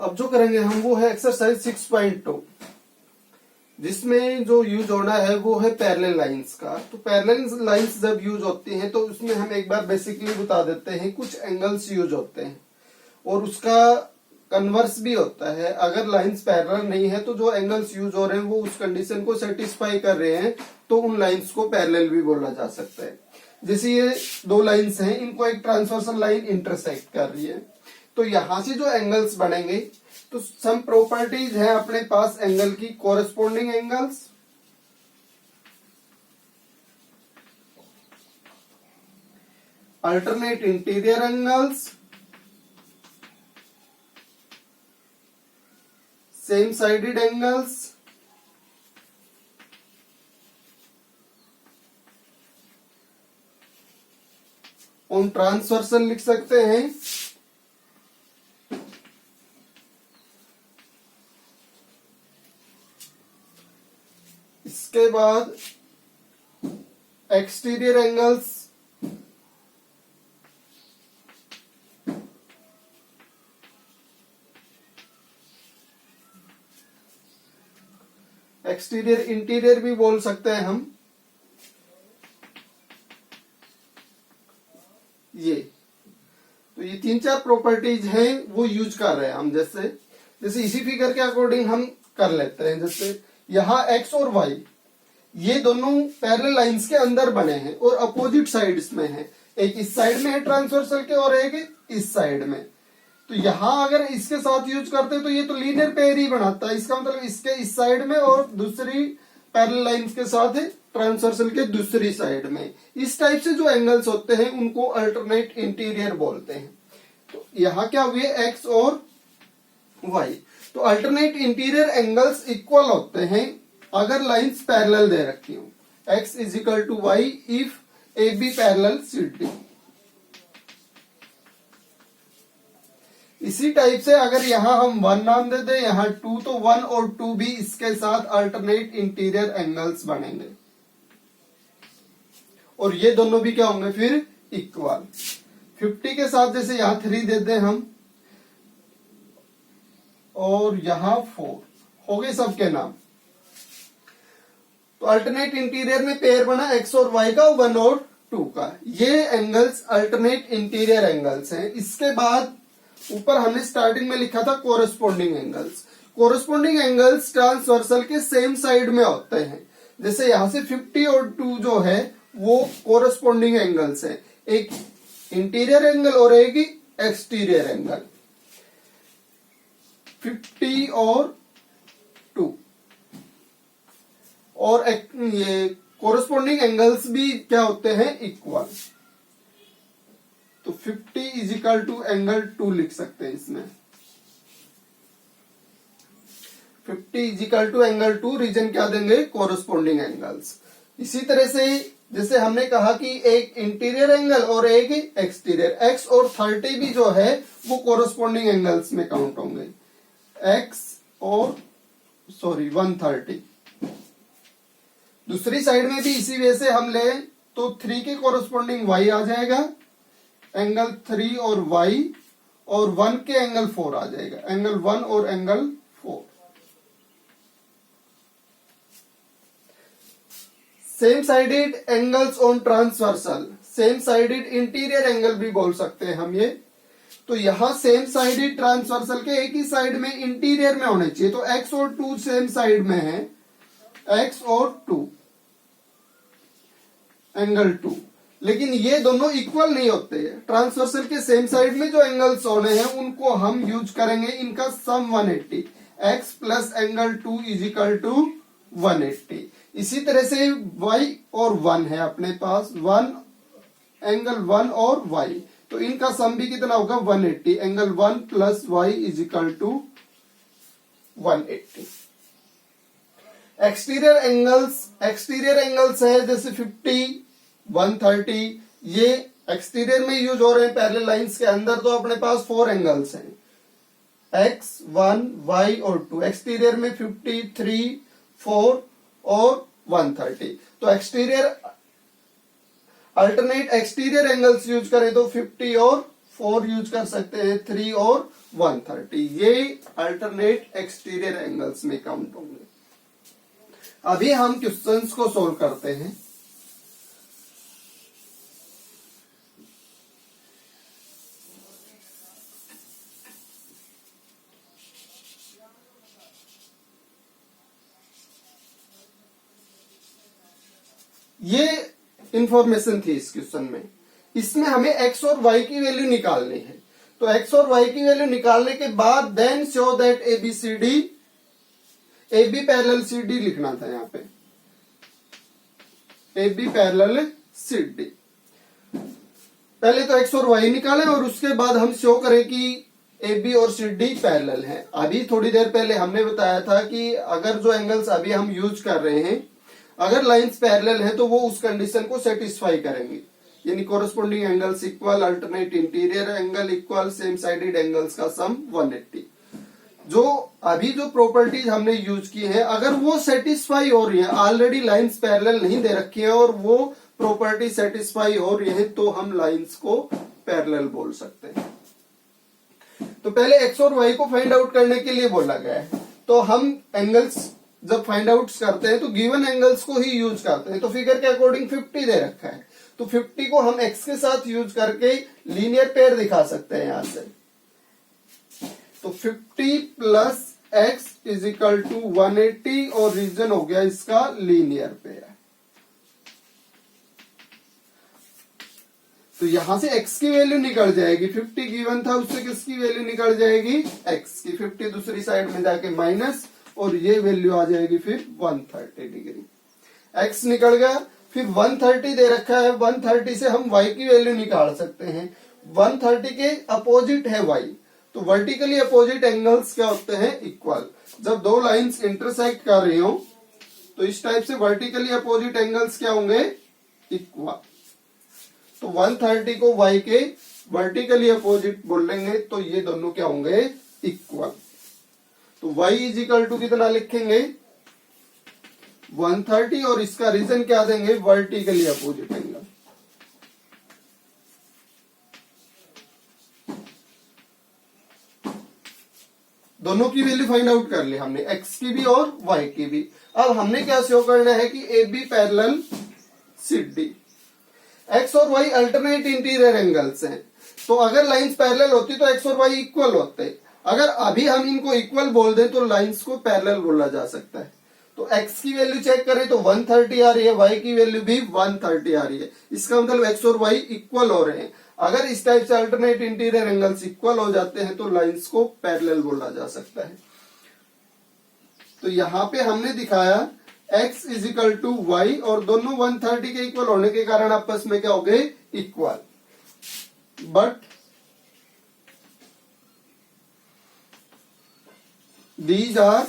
अब जो करेंगे हम वो है एक्सरसाइज 6.2, जिसमें जो यूज होना है वो है पैरेलल लाइंस का। तो पैरेलल लाइंस जब यूज होती हैं तो उसमें हम एक बार बेसिकली बता देते हैं, कुछ एंगल्स यूज होते हैं और उसका कन्वर्स भी होता है। अगर लाइंस पैरेलल नहीं है तो जो एंगल्स यूज हो रहे हैं वो उस कंडीशन को सेटिस्फाई कर रहे हैं, तो उन लाइंस को पैरेलल भी बोला जा सकता है। जैसे ये दो लाइंस हैं, इनको एक ट्रांसवर्सल लाइन इंटरसेक्ट कर रही है, तो यहां से जो एंगल्स बनेंगे तो सम प्रॉपर्टीज है अपने पास एंगल की। Corresponding angles, alternate interior angles, same sided angles, on transversal लिख सकते हैं, इसके बाद एक्सटीरियर एंगल्स, एक्सटीरियर इंटीरियर भी बोल सकते हैं हम। ये तो ये 3-4 प्रॉपर्टीज हैं वो यूज कर रहे हैं हम। जैसे इसी फिगर के अकॉर्डिंग हम कर लेते हैं। जैसे यहाँ एक्स और वाई ये दोनों पैरेलल लाइंस के अंदर बने हैं और अपोजिट साइड्स में है। एक इस साइड में है ट्रांसवर्सल के और एक इस साइड में। तो यहाँ अगर इसके साथ यूज करते हैं तो ये तो लीनियर पेयर ही बनाता है। इसका मतलब इसके इस साइड में और दूसरी पैरेलल लाइंस के साथ है ट्रांसवर्सल के दूसरी साइड में। इस टाइप से जो एंगल्स होते हैं उनको अल्टरनेट इंटीरियर बोलते हैं। तो यहाँ क्या हुए, एक्स और वाई। तो अल्टरनेट इंटीरियर एंगल्स इक्वल होते हैं अगर लाइंस पैरेलल दे रखी हो। X is equal to y if A B parallel C D. इसी टाइप से अगर यहां हम 1 नाम दे दें, यहां 2, तो 1 और 2 भी इसके साथ अल्टरनेट इंटीरियर एंगल्स बनेंगे और ये दोनों भी क्या होंगे फिर इक्वल। 50 के साथ जैसे यहां 3 दे दें हम और यहां 4 हो गए सबके नाम। तो अल्टरनेट इंटीरियर में पेयर बना एक्स और वाई का, 1 और 2 का। ये एंगल्स अल्टरनेट इंटीरियर एंगल्स हैं। इसके बाद ऊपर हमने स्टार्टिंग में लिखा था corresponding angles. Corresponding angles transversal के सेम साइड में होते हैं। जैसे यहां से 50 और 2 जो है वो कोरस्पोंडिंग एंगल्स है, एक इंटीरियर एंगल और एक एक्सटीरियर एंगल। 50 और 2 और ये कोरस्पोंडिंग एंगल्स भी क्या होते हैं इक्वल। तो 50 इज इक्वल टू एंगल 2 लिख सकते हैं इसमें। 50 is equal to angle 2, reason क्या देंगे, कोरस्पोंडिंग एंगल्स। इसी तरह से जैसे हमने कहा कि एक इंटीरियर एंगल और एक एक्सटीरियर, एक्स और 30 भी जो है वो कोरस्पोंडिंग एंगल्स में काउंट होंगे। एक्स और 130। दूसरी साइड में भी इसी वजह से हम ले तो 3 के कोरस्पोंडिंग y आ जाएगा, एंगल 3 और y, और 1 के एंगल 4 आ जाएगा, एंगल 1 और angle 4। Same sided angles on transversal, same sided interior angle भी बोल सकते हैं हम ये। तो यहां सेम साइडेड ट्रांसवर्सल के एक ही साइड में इंटीरियर में होने चाहिए। तो x और 2 सेम साइड में है, x और 2 एंगल 2, लेकिन ये दोनों इक्वल नहीं होते। ट्रांसवर्सल के सेम साइड में जो एंगल्स होने हैं उनको हम यूज करेंगे इनका sum 180। x plus angle 2 is equal to 180। इसी तरह से y और 1 है अपने पास, 1 एंगल 1 और y, तो इनका सम भी कितना होगा 180। Angle 1 plus y is equal to 180। Exterior angles है जैसे 50, 130, ये एक्सटीरियर में यूज हो रहे हैं पैरेलल लाइंस के अंदर। तो अपने पास 4 एंगल्स हैं, x, 1, y और 2। एक्सटीरियर में 50, 3, 4 और 130। तो exterior alternate exterior angles use करें तो 50 और 4 यूज कर सकते हैं, 3 और 130। ये अल्टरनेट एक्सटीरियर एंगल्स में काउंट होंगे। अभी हम क्वेश्चंस को सोल्व करते हैं। ये इंफॉर्मेशन थी इस क्वेश्चन में। इसमें हमें x और y की वैल्यू निकालनी है। तो x और y की वैल्यू निकालने के बाद then show that ABCD AB parallel CD लिखना था यहाँ पे, AB पैरेलल CD। पहले तो x और y निकालें और उसके बाद हम शो करें कि AB और CD पैरेलल हैं। अभी थोड़ी देर पहले हमने बताया था कि अगर जो एंगल्स अभी हम यूज कर रहे हैं, अगर लाइंस पैरेलल है तो वो उस कंडीशन को सेटिस्फाई करेंगी, यानी corresponding angles equal, alternate interior angle equal, same sided angles का सम 180। जो अभी जो प्रॉपर्टीज हमने यूज की है, अगर वो सेटिस्फाई हो रही है, ऑलरेडी लाइंस पैरेलल नहीं दे रखी है और वो प्रॉपर्टी सेटिस्फाई हो रही है, तो हम लाइंस को पैरेलल बोल सकते हैं। तो पहले एक्स और वाई को फाइंड आउट करने के लिए बोला गया है। तो हम एंगल्स जब फाइंड आउट करते हैं तो गिवन एंगल्स को ही यूज करते हैं। तो फिगर के अकॉर्डिंग 50 दे रखा है, तो 50 को हम x के साथ यूज करके लीनियर पेयर दिखा सकते हैं यहां से। तो 50 plus x is equal to 180 और रीजन हो गया इसका लीनियर पेयर। तो यहां से x की वैल्यू निकल जाएगी, 50 गिवन था उससे किसकी वैल्यू निकल जाएगी, x की। 50 दूसरी साइड में जाके माइनस और ये वैल्यू आ जाएगी फिर 130 डिग्री। x निकल गया, फिर 130 दे रखा है, 130 से हम y की वैल्यू निकाल सकते हैं। 130 के अपोजिट है y, तो वर्टिकली अपोजिट एंगल्स क्या होते हैं, इक्वल। जब दो लाइंस इंटरसेक्ट कर रही हो तो इस टाइप से वर्टिकली अपोजिट एंगल्स क्या होंगे, इक्वल। तो 130 को y के वर्टिकली अपोजिट बोलेंगे तो ये दोनों क्या होंगे, इक्वल। तो y इज इक्वल टू कितना लिखेंगे, 130 और इसका रीजन क्या देंगे, वर्टिकली अपोजिट एंगल। दोनों की वैल्यू फाइंड आउट कर ली हमने, x की भी और y की भी। अब हमने क्या शो करना है कि AB पैरेलल CD। x और y अल्टरनेट इंटीरियर एंगल्स हैं, तो अगर लाइंस पैरेलल होती तो x और y इक्वल होते। अगर अभी हम इनको इक्वल बोल दें तो लाइंस को पैरेलल बोला जा सकता है। तो x की वैल्यू चेक करें तो 130 आ रही है, y की वैल्यू भी 130 आ रही है। इसका मतलब x और y इक्वल हो रहे हैं। अगर इस टाइप से अल्टरनेट इंटीरियर एंगल्स इक्वल हो जाते हैं तो लाइंस को पैरेलल बोला जा सकता है। तो यहां पे हमने दिखाया x is equal to y और दोनों 130 के इक्वल होने के कारण आपस में क्या हो गए, equal. But these are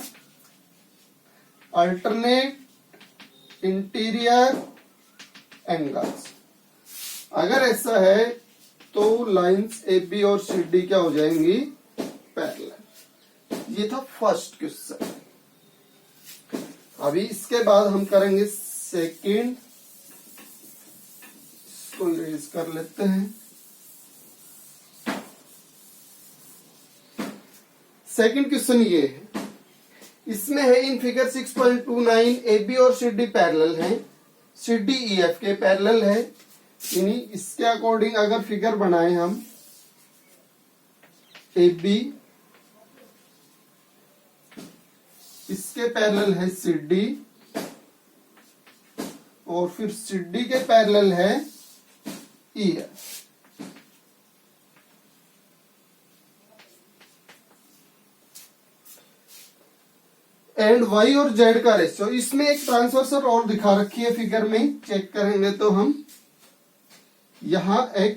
alternate interior angles। अगर ऐसा है तो लाइंस AB और CD क्या हो जाएंगी, पैरेलल। ये था फर्स्ट क्वेश्चन। अभी इसके बाद हम करेंगे सेकंड, इसको इरेज कर लेते हैं। सेकंड क्वेश्चन ये है, इसमें है इन फिगर 6.29 AB और CD पैरेलल हैं, CD EF के पैरेलल है। यानी इसके अकॉर्डिंग अगर फिगर बनाए हम, AB इसके पैरेलल है CD और फिर CD के पैरेलल है EF। एंड y और z का रेशियो, इसमें एक ट्रांसवर्सल और दिखा रखी है फिगर में, चेक करेंगे तो हम यहां x,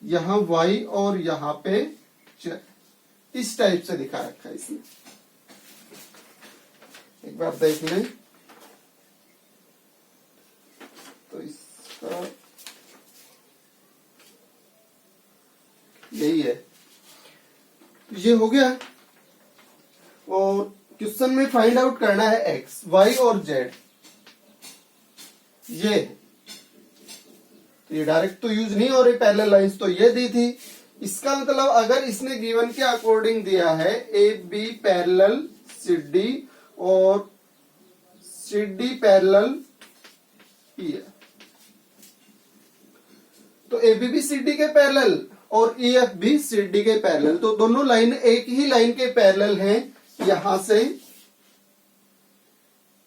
यहां y और यहां पे z, इस टाइप से दिखा रखा है इसमें। एक बार देख लें तो इसका यही है, ये हो गया। और क्वेश्चन में फाइंड आउट करना है x, y और z। ये डायरेक्ट तो यूज नहीं हो रही पैरेलल लाइंस, तो ये दी थी। इसका मतलब अगर इसने गिवन के अकॉर्डिंग दिया है A B parallel C D और C D parallel E F, तो ए बी भी सी डी के पैरेलल और ई एफ भी सी डी के पैरेलल, तो दोनों लाइन एक ही लाइन के पैरेलल हैं। यहां से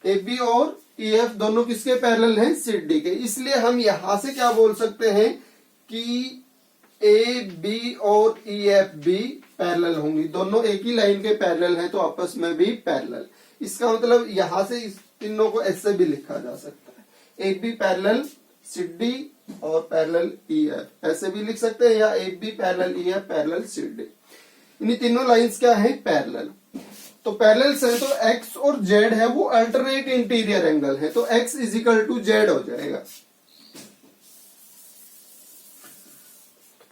ए बी और ई एफ दोनों किसके पैरेलल हैं? सी डी के। इसलिए हम यहां से क्या बोल सकते हैं कि ए बी और ई एफ भी पैरेलल होंगी, दोनों एक ही लाइन के पैरेलल हैं तो आपस में भी पैरेलल। इसका मतलब यहां से इस तीनों को ऐसे भी लिखा जा सकता है, A B parallel C D और पैरेलल ई एफ, ऐसे भी लिख सकते हैं, या A B parallel E F parallel C D. इन तीनों लाइंस क्या है? पैरेलल। तो पैरेलल से तो x और z है वो अल्टरनेट इंटीरियर एंगल है, तो x is equal to z हो जाएगा।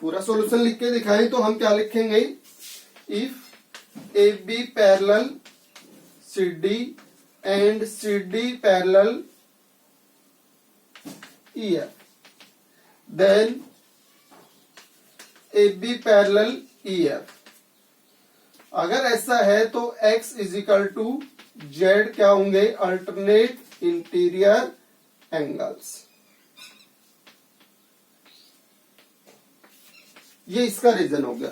पूरा सॉल्यूशन लिख के दिखाएं तो हम क्या लिखेंगे? If A B parallel C D and C D parallel E F, then A B parallel E F. अगर ऐसा है तो x is equal to Z क्या होंगे? Alternate interior angles. ये इसका रीजन हो गया।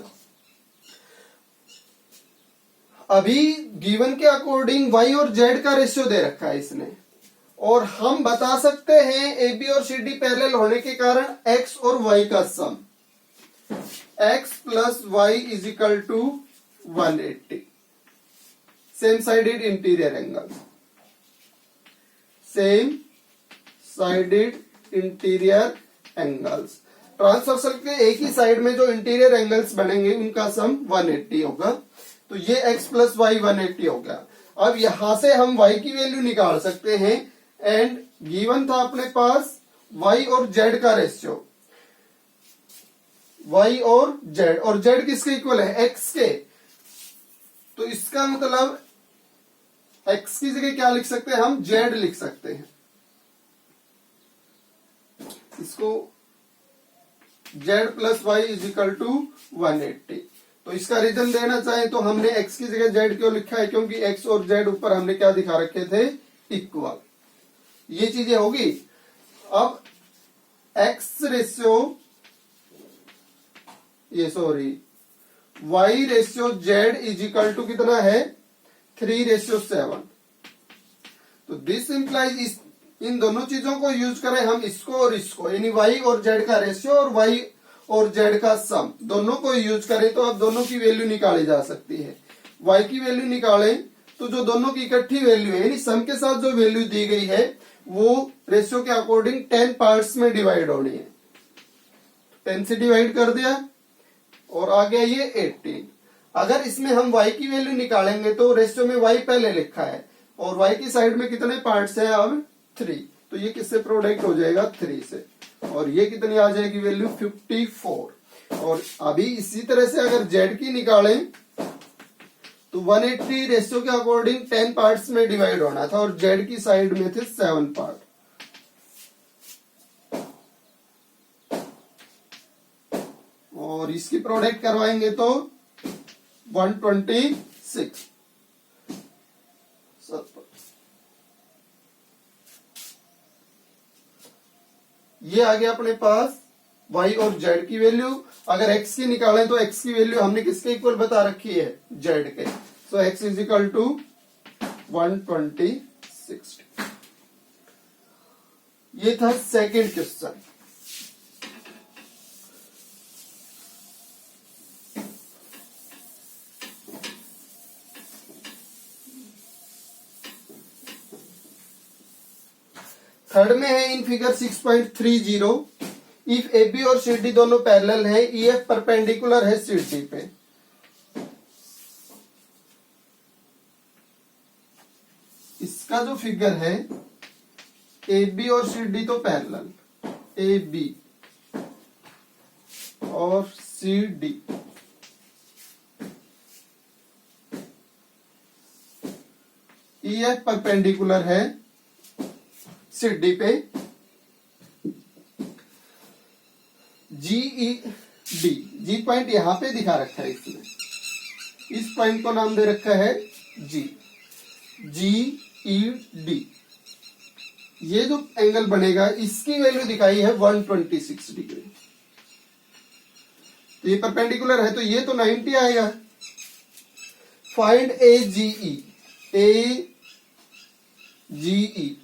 अभी गिवन के अकॉर्डिंग y और z का रेशियो दे रखा है इसने, और हम बता सकते हैं ए बी और सी डी पैरेलल होने के कारण x और y का sum, x plus Y is equal to 180, same sided interior angle, same sided interior angles. Transversal के एक ही साइड में जो इंटीरियर एंगल्स बनेंगे उनका सम 180 होगा, तो ये x प्लस वाई 180 हो गया। अब यहां से हम y की वैल्यू निकाल सकते हैं, एंड गिवन था अपने पास y और z का रेशियो, y और z किसके इक्वल है? x के। तो इसका मतलब x की जगह क्या लिख सकते हैं हम? z लिख सकते हैं। इसको z plus Y is equal to 180। तो इसका रीजन देना चाहें तो हमने x की जगह z क्यों लिखा है? क्योंकि x और z ऊपर हमने क्या दिखा रखे थे? इक्वल। ये चीजें होगी। अब x ratio y ratio z is equal to कितना है? 3:7। तो दिस इंप्लाइज इन दोनों चीजों को यूज करें हम, इसको और इसको, यानी y और z का रेशियो और y और z का सम, दोनों को यूज करें तो अब दोनों की वैल्यू निकाली जा सकती है। y की वैल्यू निकालें तो जो दोनों की इकट्ठी वैल्यू है, यानी सम के साथ जो वैल्यू दी गई है वो रेशियो के अकॉर्डिंग 10 पार्ट्स में डिवाइड होनी है। 10 से डिवाइड कर दिया और आ गया ये 18। अगर इसमें हम y की वैल्यू निकालेंगे तो रेशियो में y पहले लिखा है और y की साइड में कितने पार्ट्स है? अब 3, तो ये किससे प्रोडक्ट हो जाएगा? 3 से, और ये कितनी आ जाएगी वैल्यू? 54। और अभी इसी तरह से अगर z की निकालें तो 180 रेशियो के अकॉर्डिंग 10 पार्ट्स में डिवाइड होना था और z की साइड में थे 7 पार्ट। और इसकी प्रोडक्ट करवाएंगे तो 126। ये आ गया अपने पास y और z की वैल्यू। अगर x की निकालें तो x की वैल्यू हमने किसके इक्वल बता रखी है? z के। So x is equal to 126। ये था सेकेंड क्वेश्चन। थर्ड में है in figure 6.30, if A B और सी डी दोनों पैरेलल है, ई एफ परपेंडिकुलर है सी डी पे। इसका जो फिगर है ए बी और सी डी तो पैरेलल, ए बी और C D, E F perpendicular है सी डी पे, जी डी। जी पॉइंट यहाँ पे दिखा रखा है इसमें, इस पॉइंट को नाम दे रखा है जी, जी ई डी। ये जो एंगल बनेगा इसकी वैल्यू दिखाई है 126 डिग्री। तो ये परपेंडिकुलर है तो ये तो 90 आएगा। फाइंड ए जी ई,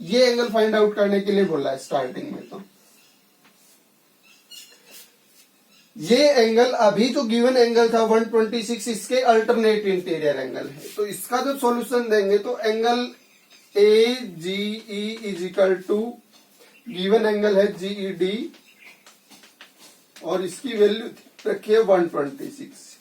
ये एंगल फाइंड आउट करने के लिए बोला है स्टार्टिंग में। तो ये एंगल अभी जो गिवन एंगल था 126, इसके अल्टरनेट इंटीरियर एंगल है। तो इसका जो सॉल्यूशन देंगे तो angle A G E is equal to given angle है जी ई डी और इसकी वैल्यू रखिए 126।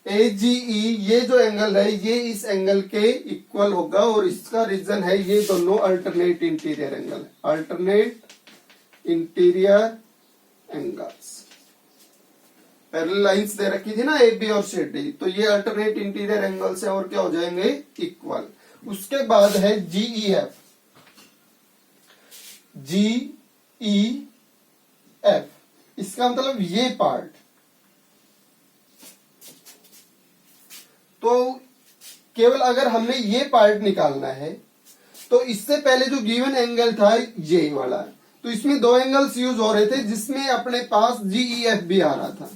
ए जी ई ये जो एंगल है ये इस एंगल के इक्वल होगा और इसका रीजन है ये दोनों अल्टरनेट इंटीरियर एंगल है, alternate interior angles. Parallel lines दे रखी थी ना ए बी और सी डी, तो ये अल्टरनेट इंटीरियर एंगल से और क्या हो जाएंगे, इक्वल। उसके बाद है G E F, G E F, इसका मतलब ये पार्ट। तो केवल अगर हमने ये पार्ट निकालना है तो इससे पहले जो गिवन एंगल था ये वाला, तो इसमें दो एंगल्स यूज हो रहे थे जिसमें अपने पास जी ई एफ भी आ रहा था।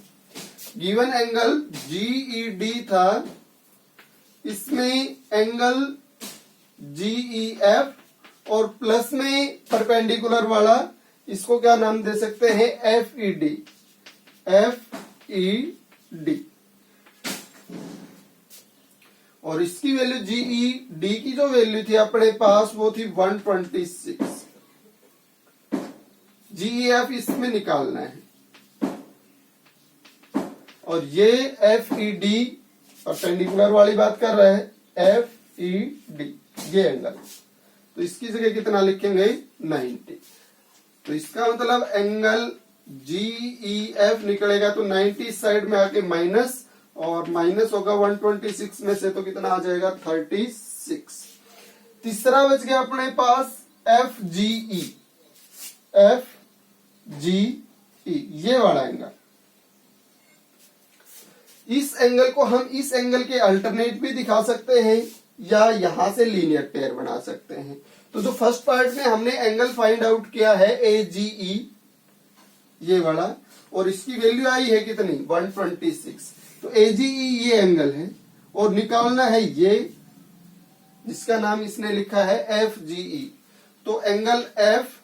Given angle G E D था, इसमें एंगल जी ई एफ और प्लस में परपेंडिकुलर वाला, इसको क्या नाम दे सकते हैं, F E D, F E D. और इसकी वैल्यू जी ई डी की जो वैल्यू थी अपने पास वो थी 126। जी ई एफ इसमें निकालना है और ये एफ ई डी परपेंडिकुलर वाली बात कर रहा है, एफ ई डी ये एंगल। तो इसकी जगह कितना लिखेंगे, 90। तो इसका मतलब एंगल जी ई एफ निकलेगा तो 90 इस साइड में आके माइनस, और माइनस होगा 126 में से तो कितना आ जाएगा, 36। तीसरा बच गया अपने पास एफ जी ई, एफ जी ई ये वाला एंगल। इस एंगल को हम इस एंगल के अल्टरनेट भी दिखा सकते हैं या यहां से लीनियर पेयर बना सकते हैं। तो जो फर्स्ट पार्ट में हमने एंगल फाइंड आउट किया है ए जी ई ये वाला, और इसकी वैल्यू आई है कितनी, 126। तो ए जी ई ये एंगल है और निकालना है ये, जिसका नाम इसने लिखा है एफ जी ई। तो एंगल एफ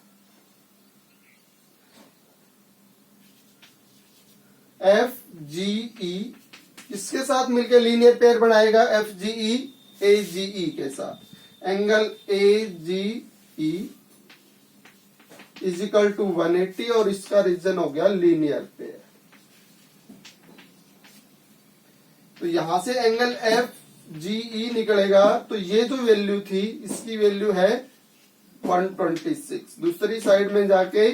जी ई इसके साथ मिलकर लीनियर पेयर बनाएगा F G E A G E के साथ। Angle A G E is equal to 180 और इसका रीजन हो गया लीनियर पेयर। तो यहां से एंगल एफ जी ई निकलेगा तो ये जो वैल्यू थी इसकी वैल्यू है 126, दूसरी साइड में जाके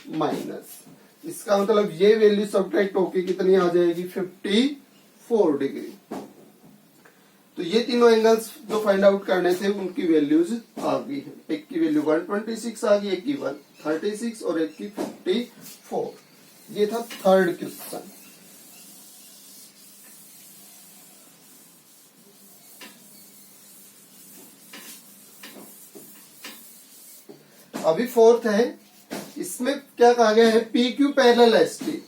माइनस। इसका मतलब ये वैल्यू सब्ट्रैक्ट होके कितनी आ जाएगी, 54 डिग्री। तो ये तीनों एंगल्स जो फाइंड आउट करने थे उनकी वैल्यूज आ गई है। एक की वैल्यू 126 आ गई, एक की 136 और एक की 54। ये था थर्ड क्वेश्चन। अभी फोर्थ है, इसमें क्या कहा गया है, P Q parallel S T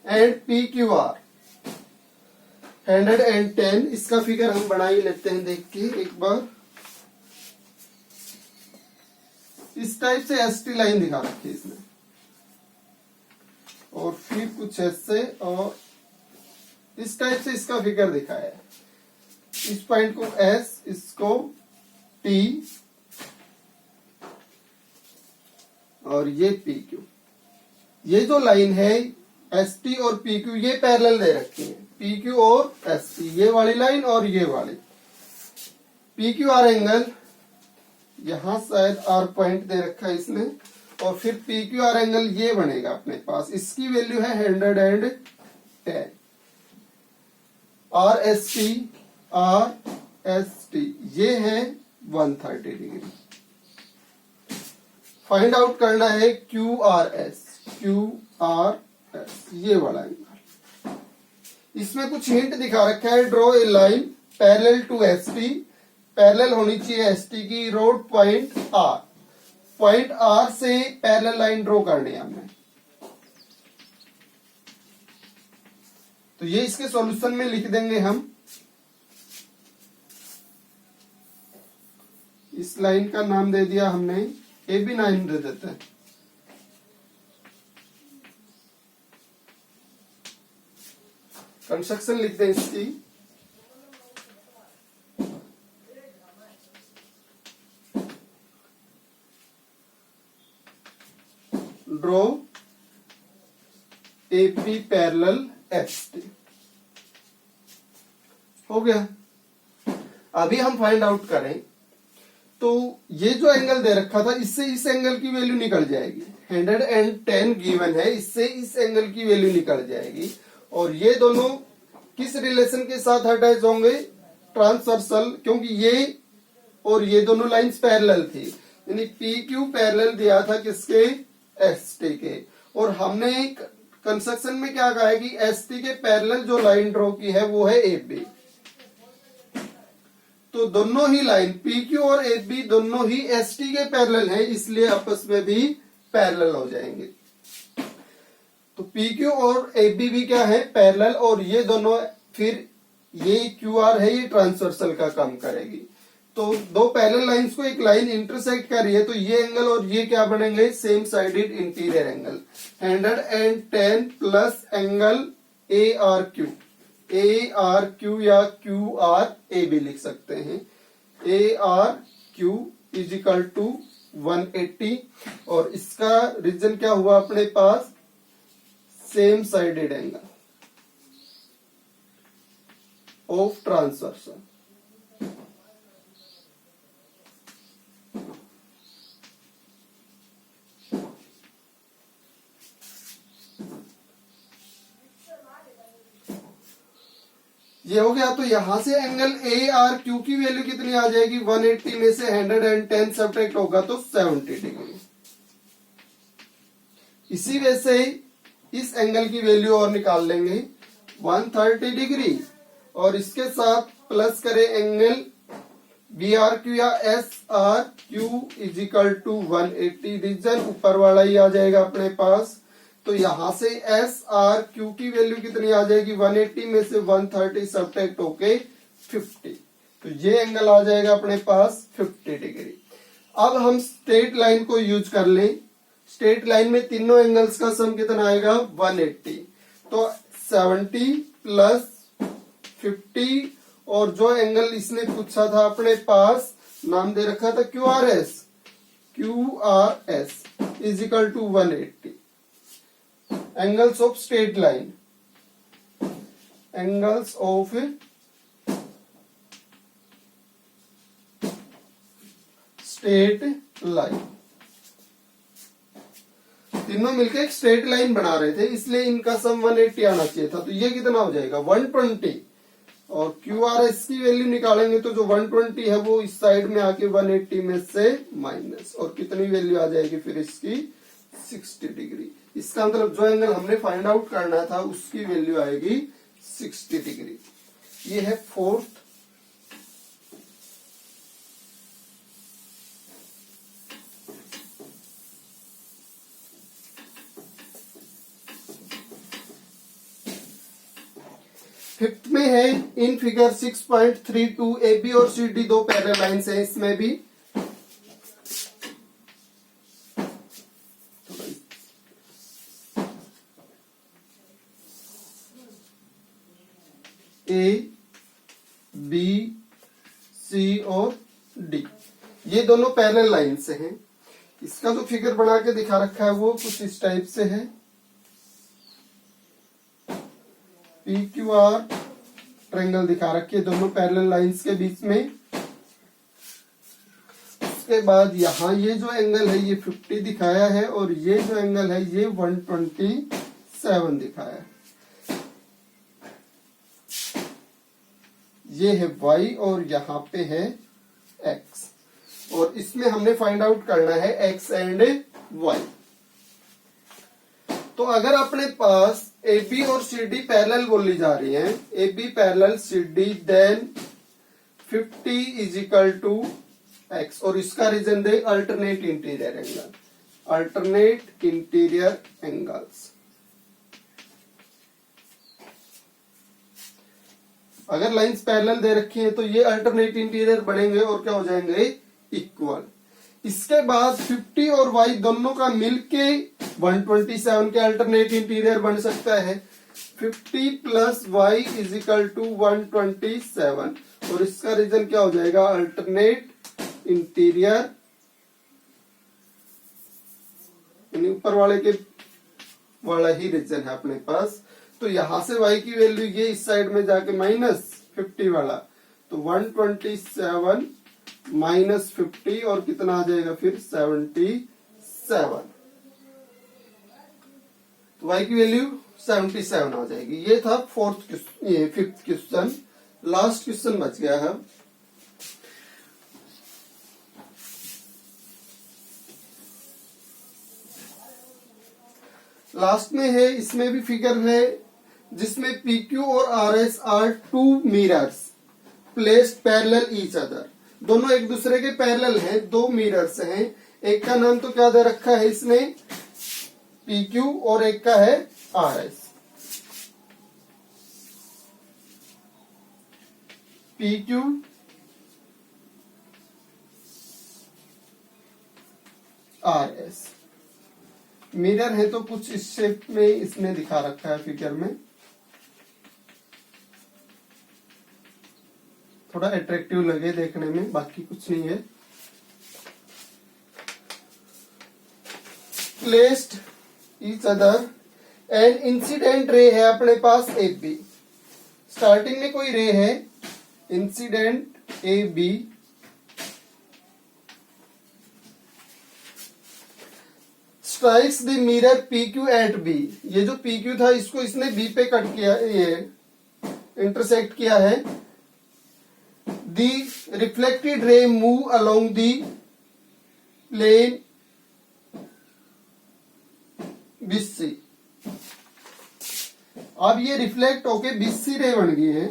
and P Q R 110। इसका फिगर हम बना ही लेते हैं देख के एक बार। इस टाइप से एस टी लाइन दिखा रखी है इसमें, और फिर कुछ ऐसे, और इस टाइप से इसका फिगर दिखाया है। इस पॉइंट को एस, इसको टी और ये पी क्यू। ये जो लाइन है एस टी और पी क्यू ये पैरेलल दे रखी है, पी क्यू और एस टी, ये वाली लाइन और ये वाली। पी क्यू आर एंगल यहां शायद आर पॉइंट दे रखा है इसने, और फिर पी क्यू आर एंगल ये बनेगा अपने पास। इसकी वैल्यू है 110। आर एस टी ये है 130 डिग्री। फाइंड आउट करना है क्यू आर एस ये वाला एंगल। इसमें कुछ हिंट दिखा रखा है, draw a line parallel to ST, parallel होनी चाहिए एसटी की, रोड पॉइंट आर, पॉइंट आर से पैरेलल लाइन ड्रॉ करनी है हमें। तो ये इसके सॉल्यूशन में लिख देंगे हम। इस लाइन का नाम दे दिया हमने, ए बी लाइन दे देते हैं। कंस्ट्रक्शन लिख दें इसकी, ड्रॉ एपी पैरेलल एसटी। हो गया। अभी हम फाइंड आउट करें तो ये जो एंगल दे रखा था, इससे इस एंगल की वैल्यू निकल जाएगी। 110 गिवन है, इससे इस एंगल की वैल्यू निकल जाएगी। और ये दोनों किस रिलेशन के साथ अटैच होंगे? ट्रांसवर्सल, क्योंकि ये और ये दोनों लाइंस पैरेलल थी, यानी पी क्यू पैरेलल दिया था किसके? एस टी के। और हमने कंस्ट्रक्शन में क्या कहा है कि एस टी के पैरेलल जो लाइन ड्रॉ की है वो है ए बी। तो दोनों ही लाइन पी क्यू और ए बी दोनों ही एस टी के पैरेलल है, इसलिए आपस में भी पैरेलल हो जाएंगे। तो पी क्यू और ए बी भी क्या है? पैरेलल। और ये दोनों फिर ये क्यू आर है, ये ट्रांसवर्सल का काम करेगी। तो दो पैरेलल लाइंस को एक लाइन इंटरसेक्ट कर रही है, तो ये एंगल और ये क्या बनेंगे? Same sided interior angle. 110 plus angle A R Q, A R Q या क्यू आर ए भी लिख सकते हैं। A R Q is equal to 180, और इसका रीजन क्या हुआ अपने पास? Same sided angle of transversal. ये हो गया। तो यहां से एंगल ए आर क्यू की वैल्यू कितनी आ जाएगी? 180 में से 110 सब्ट्रैक्ट होगा तो 70 डिग्री। इसी वजह से इस एंगल की वैल्यू और निकाल लेंगे 130 डिग्री, और इसके साथ प्लस करें एंगल बी आर क्यू या S R Q is equal to 180। Reason ऊपर वाला ही आ जाएगा अपने पास। तो यहां से एस आर क्यू की वैल्यू कितनी आ जाएगी? 180 में से 130 सब्ट्रैक्ट होके 50। तो ये एंगल आ जाएगा अपने पास 50 डिग्री। अब हम स्ट्रेट लाइन को यूज कर लें। स्ट्रेट लाइन में तीनों एंगल्स का सम कितना आएगा? 180। तो 70 प्लस 50, और जो एंगल इसने पूछा था अपने पास, नाम दे रखा था Q R S, Q R S is equal to 180। Angles of straight line, angles of straight line, तीनों मिलकर एक स्ट्रेट लाइन बना रहे थे, इसलिए इनका सम 180 आना चाहिए था। तो ये कितना हो जाएगा? 120। और क्यू आर एस की वैल्यू निकालेंगे तो जो 120 है वो इस साइड में आके 180 में से माइनस, और कितनी वैल्यू आ जाएगी फिर इसकी? 60 डिग्री। इसका मतलब जो एंगल हमने फाइंड आउट करना था उसकी वैल्यू आएगी 60 डिग्री। ये है फोर्थ। फिफ्थ में है इन फिगर 6.32 ए बी और सी डी दो पैरेलल लाइंस हैं। इसमें भी ए बी सी और डी, ये दोनों पैरेलल लाइन से हैं। इसका जो फिगर बना के दिखा रखा है वो कुछ इस टाइप से है। पी क्यू आर ट्रायंगल दिखा रखी है दोनों पैरेलल लाइंस के बीच में। उसके बाद यहाँ ये जो एंगल है ये 50 दिखाया है, और ये जो एंगल है ये 127 दिखाया है। ये है y और यहाँ पे है x, और इसमें हमने फाइंड आउट करना है x एंड y। तो अगर अपने पास ए बी और सी डी पैरेलल बोली जा रही है, A B parallel C D, then 50 is equal to X, और इसका रीजन दे alternate interior angle, alternate interior angles. अगर लाइंस पैरेलल दे रखी हैं तो ये अल्टरनेट इंटीरियर बनेंगे और क्या हो जाएंगे, इक्वल। इसके बाद 50 और y दोनों का मिलके 127 के अल्टरनेट इंटीरियर बन सकता है। 50 plus y is equal to 127, और इसका रीजन क्या हो जाएगा, अल्टरनेट इंटीरियर, यानी ऊपर वाले के वाला ही रीजन है अपने पास। तो यहां से y की वैल्यू ये इस साइड में जाके -50 वाला, तो 127 -50 और कितना आ जाएगा फिर 77, तो y की वैल्यू 77 आ जाएगी। ये था फिफ्थ क्वेश्चन। लास्ट क्वेश्चन बच गया है। लास्ट में है, इसमें भी फिगर है जिसमें PQ और RS are two mirrors placed parallel each other. दोनों एक दूसरे के पैरेलल हैं, दो मिरर्स हैं। एक का नाम तो क्या दे रखा है इसने, PQ, और एक का है RS। PQ RS मिरर है, तो कुछ इस शेप में इसने दिखा रखा है फिगर में, थोड़ा अट्रैक्टिव लगे देखने में, बाकी कुछ नहीं है। Placed each other and incident ray है अपने पास ए बी। स्टार्टिंग में कोई रे है incident A B, strikes the mirror PQ at बी। ये जो PQ था इसको इसने B पे कट किया, ये इंटरसेक्ट किया है। The reflected ray move along the plane BC। अब ये रिफ्लेक्ट होके BC रे बन गई है,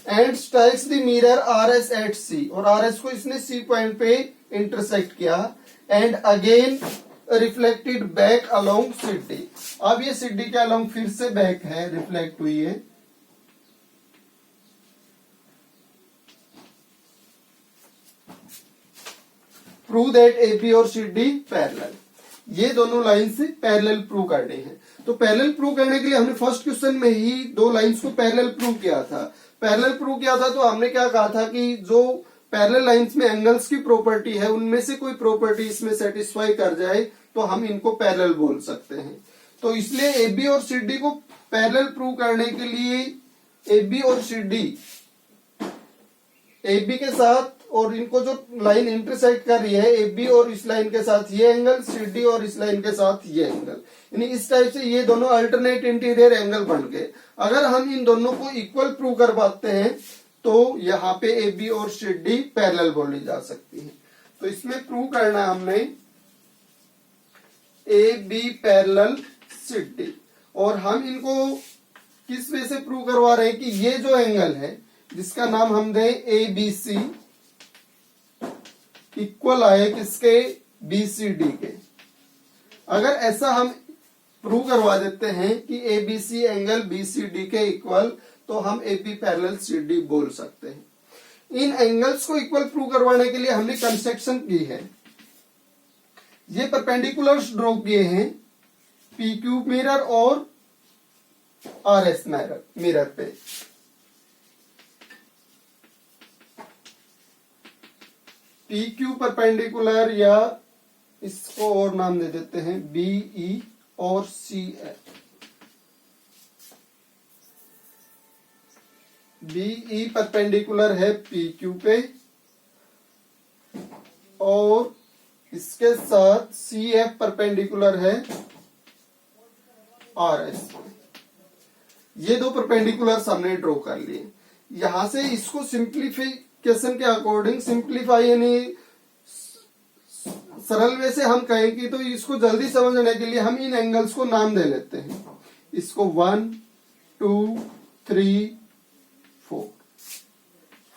and strikes the mirror RS at C, और RS को इसने C पॉइंट पे इंटरसेक्ट किया, and again reflected back along CD। अब ये CD के अलोंग फिर से बैक है, रिफ्लेक्ट हुई है। प्रूव दैट AB और CD पैरेलल। ये दोनों लाइंस पैरेलल प्रूव करनी है। तो पैरेलल प्रूव करने के लिए हमने फर्स्ट क्वेश्चन में ही दो लाइंस को पैरेलल प्रूव किया था। पैरेलल प्रूव किया था तो हमने क्या कहा था कि जो पैरेलल लाइंस में एंगल्स की प्रॉपर्टी है उनमें से कोई प्रॉपर्टी इसमें सेटिस्फाई कर जाए तो हम इनको पैरेलल बोल सकते हैं। तो इसलिए AB और CD को पैरेलल प्रूव करने के लिए AB और CD, AB के साथ और इनको जो लाइन इंटरसेक्ट कर रही है AB और इस लाइन के साथ ये एंगल, CD और इस लाइन के साथ ये एंगल, यानी इस टाइप से ये दोनों अल्टरनेट इंटीरियर एंगल बन गए। अगर हम इन दोनों को इक्वल प्रूव कर पाते हैं तो यहाँ पे AB और CD पैरेलल बोली जा सकती है। तो इसमें प्रूव करना हमने AB पैरेलल CD, और हम इनको किस वे से प्रूव करवा रहे हैं कि ये जो एंगल है जिसका नाम हम दें ABC इक्वल आए किसके, BCD के। अगर ऐसा हम प्रूव करवा देते हैं कि ABC एंगल BCD के इक्वल, तो हम AB पैरेलल CD बोल सकते हैं। इन एंगल्स को इक्वल प्रूव करवाने के लिए हमने कंस्ट्रक्शन की है। ये परपेंडिकुलर्स ड्रॉ किए हैं PQ मिरर और RS मिरर पे। PQ परपेंडिकुलर, या इसको और नाम दे देते हैं BE और CF। BE परपेंडिकुलर है PQ पे और इसके साथ CF परपेंडिकुलर है RS। ये दो परपेंडिकुलर हमने ड्रॉ कर लिए। यहां से इसको सिंप्लीफिकेशन के अकॉर्डिंग सिंप्लीफाई यानी सरल वे से हम कहें कि तो इसको जल्दी समझने के लिए हम इन एंगल्स को नाम दे लेते हैं। इसको 1 2 3 4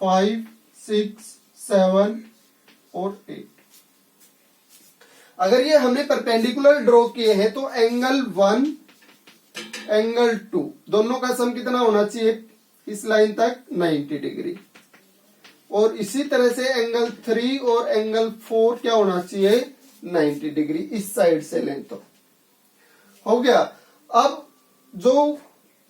5 6 7 और 8। अगर ये हमने परपेंडिकुलर ड्रॉ किए हैं तो एंगल 1 एंगल 2 दोनों का सम कितना होना चाहिए इस लाइन तक 90 डिग्री। और इसी तरह से एंगल 3 और एंगल 4 क्या होना चाहिए 90 डिग्री इस साइड से लें तो हो गया। अब जो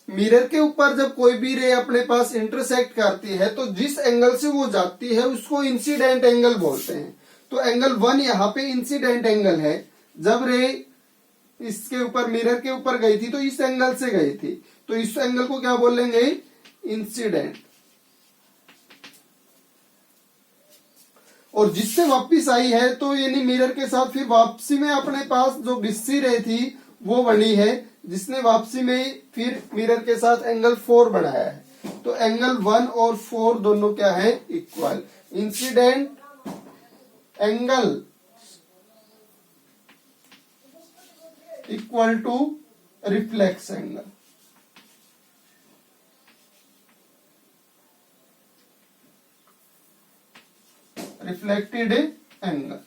मिरर के ऊपर जब कोई भी रे अपने पास इंटरसेक्ट करती है तो जिस एंगल से वो जाती है उसको इंसिडेंट एंगल बोलते हैं। तो एंगल 1 यहाँ पे इंसिडेंट एंगल है। जब रे इसके ऊपर मिरर के ऊपर गई थी तो इस एंगल से गई थी, तो इस एंगल को क्या बोलेंगे इंसिडेंट। और जिससे वापस आई है तो यानी मिरर के साथ फिर वापसी में अपने पास जो बिस्सी रे थी वो बनी है, जिसने वापसी में फिर मिरर के साथ एंगल 4 बनाया है। तो एंगल 1 और 4 दोनों क्या है equal. Incident angle equal to reflex angle. Reflected angle,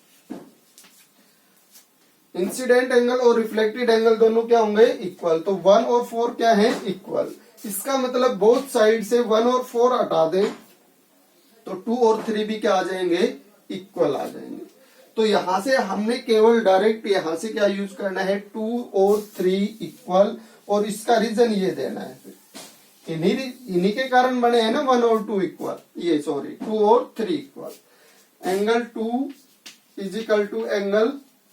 incident angle और रिफ्लेक्टेड एंगल दोनों क्या होंगे इक्वल। तो 1 और 4 क्या है इक्वल। इसका मतलब बोथ साइड से 1 और 4 हटा दें तो 2 और 3 भी क्या आ जाएंगे इक्वल आ जाएंगे। तो यहां से हमने केवल डायरेक्ट यहां से क्या यूज करना है 2 और 3 इक्वल, और इसका रीजन ये देना है फिर इन्हीं के कारण बने हैं ना 1 और 2 इक्वल, ये सॉरी 2 और 3 equal. Angle 2 is equal to angle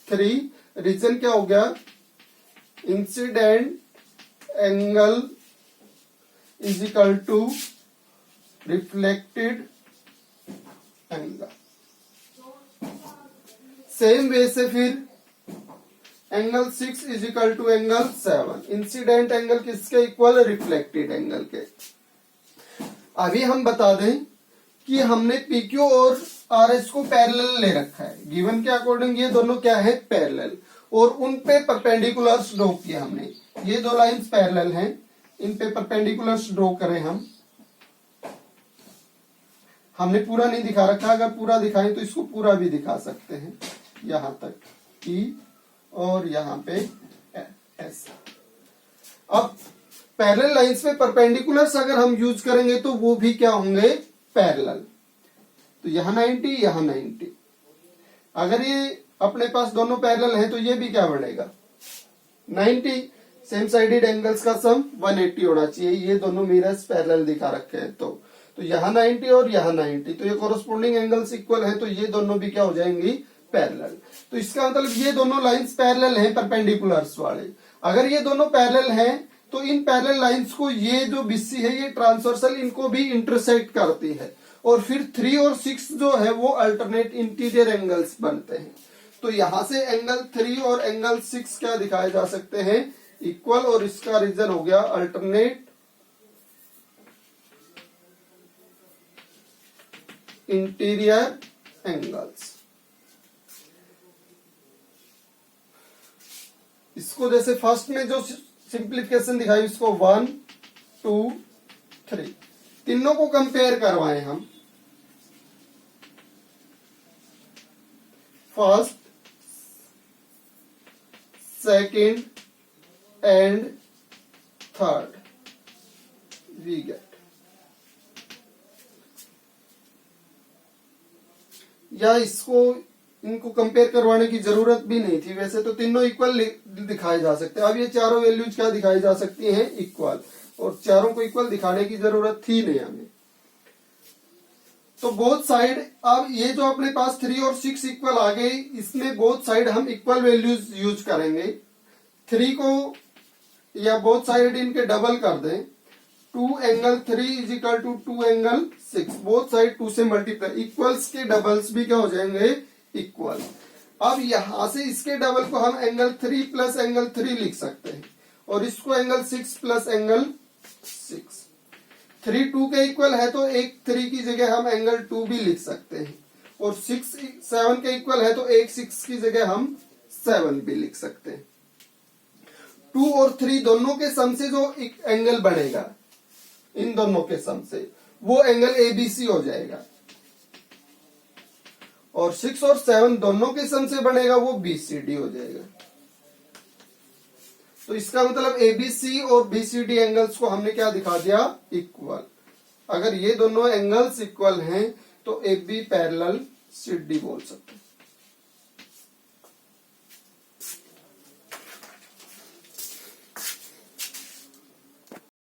3, reason क्या हो गया incident angle is equal to reflected angle. Same way से फिर angle 6 is equal to angle 7, incident angle किसके इक्वल रिफ्लेक्टेड एंगल के। अभी हम बता दें कि हमने पीक्यू और आरएस को पैरेलल ले रखा है, गिवन के अकॉर्डिंग ये दोनों क्या है पैरेलल, और उन पे परपेंडिकुलर्स ड्रॉ किया हमने। ये दो लाइंस पैरेलल हैं, इन पे परपेंडिकुलर्स ड्रॉ करें हमने पूरा नहीं दिखा रखा, अगर पूरा दिखाएं तो इसको पूरा भी दिखा सकते हैं, यहां तक ई और यहां पे एस। अब पैरेलल लाइंस पे परपेंडिकुलर्स अगर हम यूज करेंगे तो वो भी क्या होंगे पैरेलल। तो यहां 90 यहां 90, अगर ये अपने पास दोनों पैरेलल हैं तो ये भी क्या बढ़ेगा 90। सेम साइडेड एंगल्स का सम 180 होना चाहिए, ये दोनों मिरर्स पैरेलल दिखा रखे हैं। तो यहाँ 90 और यहाँ 90, तो ये कोरोस्पोंडिंग एंगल्स इक्वल है, तो ये दोनों भी क्या हो जाएंगी पैरेलल। तो इसका मतलब ये दोनों लाइंस पैरेलल हैं परपेंडिकुलर्स वाले। अगर ये दोनों पैरेलल हैं तो इन पैरेलल लाइंस को ये जो बीसी है ये ट्रांसवर्सल इनको भी इंटरसेक्ट करती है, और फिर 3 और 6 जो है वो अल्टरनेट इंटीरियर एंगल्स बनते हैं। तो यहां से एंगल 3 और एंगल 6 क्या दिखाए जा सकते हैं इक्वल, और इसका रीजन हो गया अल्टरनेट इंटीरियर एंगल्स। इसको जैसे फर्स्ट में जो सिंप्लीफिकेशन दिखाई इसको 1 2 3 तीनों को कंपेयर करवाएं हम। First second and third we get, या इसको इनको कंपेयर करवाने की जरूरत भी नहीं थी, वैसे तो तीनों इक्वल दिखाए जा सकते हैं। अब ये चारों वैल्यूज क्या दिखाई जा सकती हैं इक्वल, और चारों को इक्वल दिखाने की जरूरत थी नहीं हमें। तो बोथ साइड, अब ये जो अपने पास 3 और 6 इक्वल आ गई, इसमें बोथ साइड हम इक्वल वैल्यूज यूज करेंगे। 3 को या बोथ साइड इनके डबल कर दें, 2 angle 3 is equal to 2 angle 6, both side 2 से मल्टीप्लाई, इक्वल्स के डबल्स भी क्या हो जाएंगे इक्वल। अब यहां से इसके डबल को हम एंगल 3 प्लस एंगल 3 लिख सकते हैं, और इसको एंगल 6 प्लस एंगल 6। 3 2 के इक्वल है तो एक 3 की जगह हम एंगल 2 भी लिख सकते हैं, और 6 7 के इक्वल है तो एक 6 की जगह हम 7 भी लिख सकते हैं। 2 और 3 दोनों के सम से जो एक एंगल बनेगा इन दोनों के सम से वो एंगल एबीसी हो जाएगा, और 6 और 7 दोनों के सम से बनेगा वो बीसीडी हो जाएगा। तो इसका मतलब एबीसी और बीसीडी एंगल्स को हमने क्या दिखा दिया, इक्वल। अगर ये दोनों एंगल्स इक्वल हैं तो ए बी पैरेलल सीडी बोल सकते हैं।